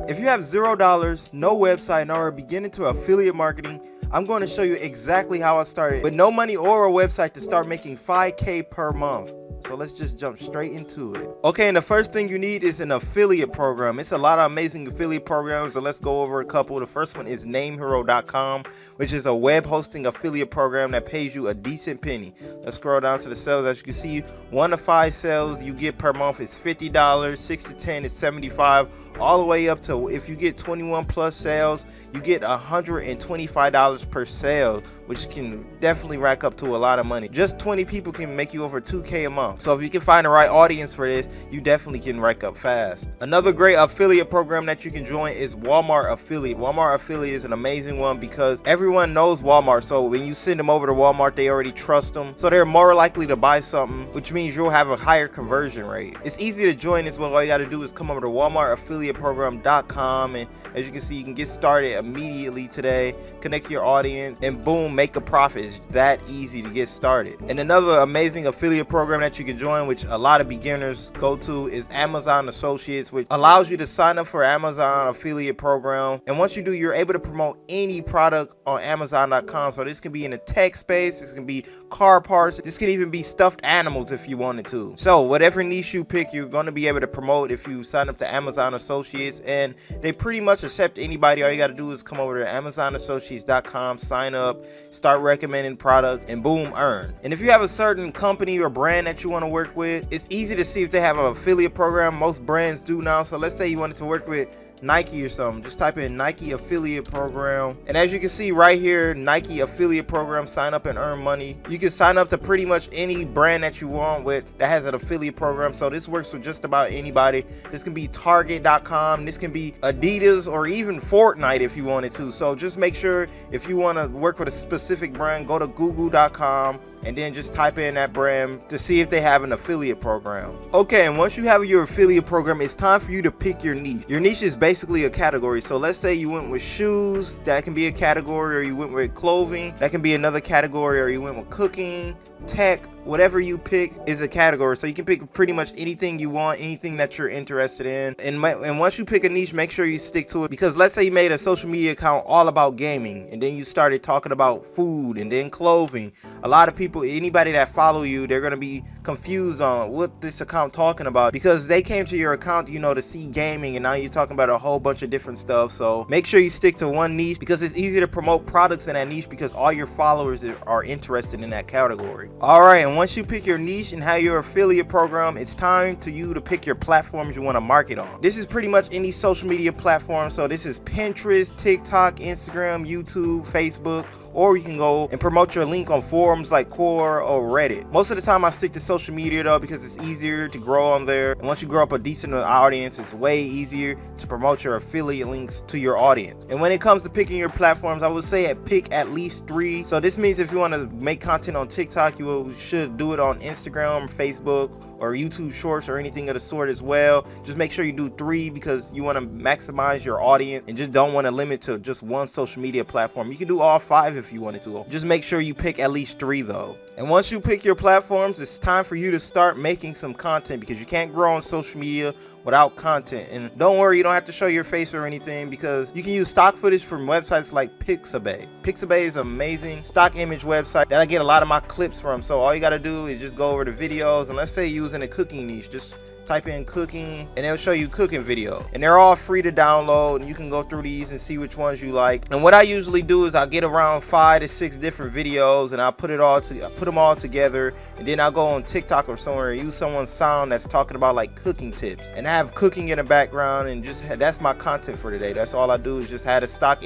If you have $0, no website, and are beginning to affiliate marketing, I'm going to show you exactly how I started with no money or a website to start making $5K per month. So let's just jump straight into it. Okay, and the first thing you need is an affiliate program. It's a lot of amazing affiliate programs, so let's go over a couple. The first one is NameHero.com, which is a web hosting affiliate program that pays you a decent penny. Let's scroll down to the sales. As you can see, 1 to 5 sales you get per month is $50, 6 to 10 is $75, all the way up to, if you get 21 plus sales, you get $125 per sale, which can definitely rack up to a lot of money. Just 20 people can make you over 2K a month. So if you can find the right audience for this, you definitely can rack up fast. Another great affiliate program that you can join is Walmart Affiliate. Walmart Affiliate is an amazing one because everyone knows Walmart. So when you send them over to Walmart, they already trust them. So they're more likely to buy something, which means you'll have a higher conversion rate. It's easy to join as well. All you got to do is come over to WalmartAffiliateProgram.com, and as you can see, you can get started immediately today, connect your audience, and boom, make a profit. It's that easy to get started. And another amazing affiliate program that you can join, which a lot of beginners go to, is Amazon Associates, which allows you to sign up for Amazon affiliate program. And once you do, you're able to promote any product on Amazon.com. So this can be in the tech space, this can be car parts, this can even be stuffed animals if you wanted to. So whatever niche you pick, you're going to be able to promote if you sign up to Amazon Associates, and they pretty much accept anybody. All you got to do is come over to AmazonAssociates.com, sign up, start recommending products, and boom, earn. And if you have a certain company or brand that you want to work with, it's easy to see if they have an affiliate program. Most brands do now. So let's say you wanted to work with Nike or something, just type in Nike affiliate program, and as you can see right here, Nike affiliate program, sign up and earn money. You can sign up to pretty much any brand that you want with that has an affiliate program. So this works with just about anybody. This can be Target.com, this can be Adidas, or even Fortnite if you wanted to. So just make sure, if you want to work with a specific brand, go to Google.com and then just type in that brand to see if they have an affiliate program. Okay, and once you have your affiliate program, it's time for you to pick your niche. Your niche is basically a category. So let's say you went with shoes, that can be a category, or you went with clothing, that can be another category, or you went with cooking, tech, whatever you pick is a category. So you can pick pretty much anything you want, anything that you're interested in. And once you pick a niche, make sure you stick to it, because let's say you made a social media account all about gaming, and then you started talking about food and then clothing. A lot of people, anybody that follow you, they're going to be confused on what this account talking about, because they came to your account, you know, to see gaming, and now you're talking about a whole bunch of different stuff. So make sure you stick to one niche, because it's easy to promote products in that niche because all your followers are interested in that category. All right, and once you pick your niche and have your affiliate program, it's time to you to pick your platforms you want to market on. This is pretty much any social media platform. So this is Pinterest, TikTok, Instagram, YouTube, Facebook, or you can go and promote your link on forums like Quora or Reddit. Most of the time I stick to social media though, because it's easier to grow on there, and once you grow up a decent audience, it's way easier to promote your affiliate links to your audience. And when it comes to picking your platforms, I would say pick at least 3. So this means if you want to make content on TikTok, you should do it on Instagram, Facebook, or YouTube Shorts, or anything of the sort as well. Just make sure you do 3, because you want to maximize your audience and just don't want to limit to just one social media platform. You can do all 5 if you wanted to. Just make sure you pick at least 3 though. And once you pick your platforms, it's time for you to start making some content, because you can't grow on social media without content. And don't worry, you don't have to show your face or anything, because you can use stock footage from websites like Pixabay. Pixabay is an amazing stock image website that I get a lot of my clips from. So all you got to do is just go over to videos, and let's say you're using a cooking niche, just type in cooking and it'll show you cooking video, and they're all free to download, and you can go through these and see which ones you like. And what I usually do is I get around 5 to 6 different videos, and I put them all together, and then I'll go on TikTok or somewhere and use someone's sound that's talking about like cooking tips, and I have cooking in the background, and just that's my content for today. That's all I do, is just have a stock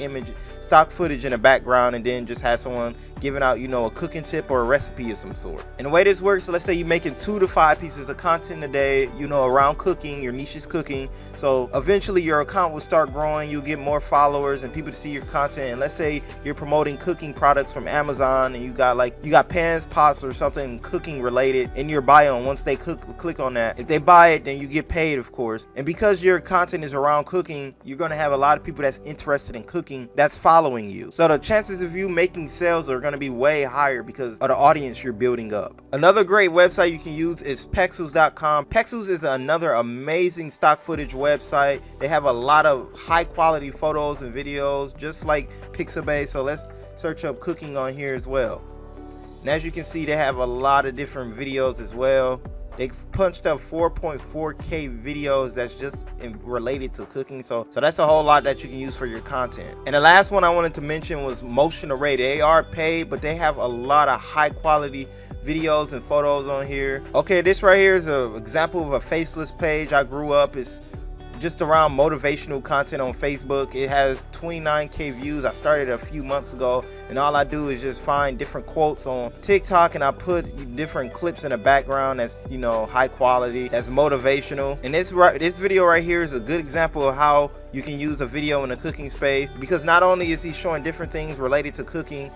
footage in the background, and then just have someone giving out, you know, a cooking tip or a recipe of some sort. And the way this works, so let's say you're making 2 to 5 pieces of content a day, you know, around cooking. Your niche is cooking, so eventually your account will start growing. You'll get more followers and people to see your content. And let's say you're promoting cooking products from Amazon, and you got pans, pots, or something cooking related in your bio, and once they click on that, if they buy it, then you get paid, of course. And because your content is around cooking, you're going to have a lot of people that's interested in cooking that's following you. So the chances of you making sales are going to be way higher because of the audience you're building up. Another great website you can use is Pexels.com. Pexels is another amazing stock footage website website. They have a lot of high quality photos and videos, just like Pixabay. So let's search up cooking on here as well. And as you can see, they have a lot of different videos as well. They punched up 4.4K videos that's just related to cooking. So that's a whole lot that you can use for your content. And the last one I wanted to mention was Motion Array. They are paid, but they have a lot of high quality videos and photos on here. Okay, this right here is an example of a faceless page. I grew up, it's just around motivational content on Facebook. It has 29K views. I started a few months ago, and all I do is just find different quotes on TikTok, and I put different clips in the background that's, you know, high quality, that's motivational. And this video right here is a good example of how you can use a video in the cooking space, because not only is he showing different things related to cooking,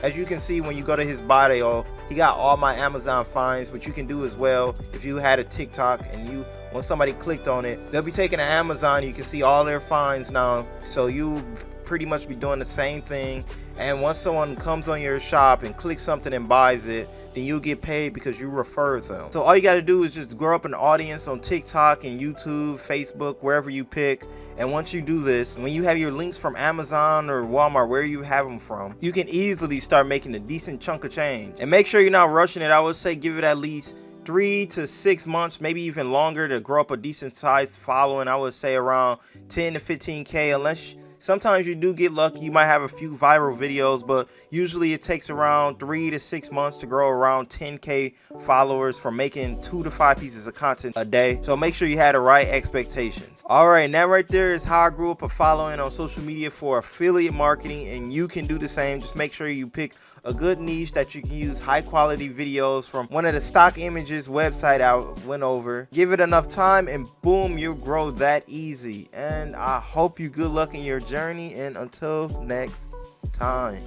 as you can see when you go to his bio, he got all my Amazon finds, which you can do as well. If you had a TikTok and when somebody clicked on it, they'll be taking to Amazon. You can see all their finds now. So you pretty much be doing the same thing. And once someone comes on your shop and clicks something and buys it, then you'll get paid because you referred them. So all you got to do is just grow up an audience on TikTok and YouTube, Facebook, wherever you pick. And once you do this, when you have your links from Amazon or Walmart, where you have them from, you can easily start making a decent chunk of change. And make sure you're not rushing it. I would say give it at least 3 to 6 months, maybe even longer, to grow up a decent sized following. I would say around 10 to 15K, unless sometimes you do get lucky, you might have a few viral videos, but usually it takes around 3 to 6 months to grow around 10K followers from making 2 to 5 pieces of content a day. So make sure you had the right expectations. All right, and that right there is how I grew up a following on social media for affiliate marketing, and you can do the same. Just make sure you pick a good niche that you can use high quality videos from one of the stock images website I went over. Give it enough time and boom, you'll grow that easy. And I hope you good luck in your journey, and until next time.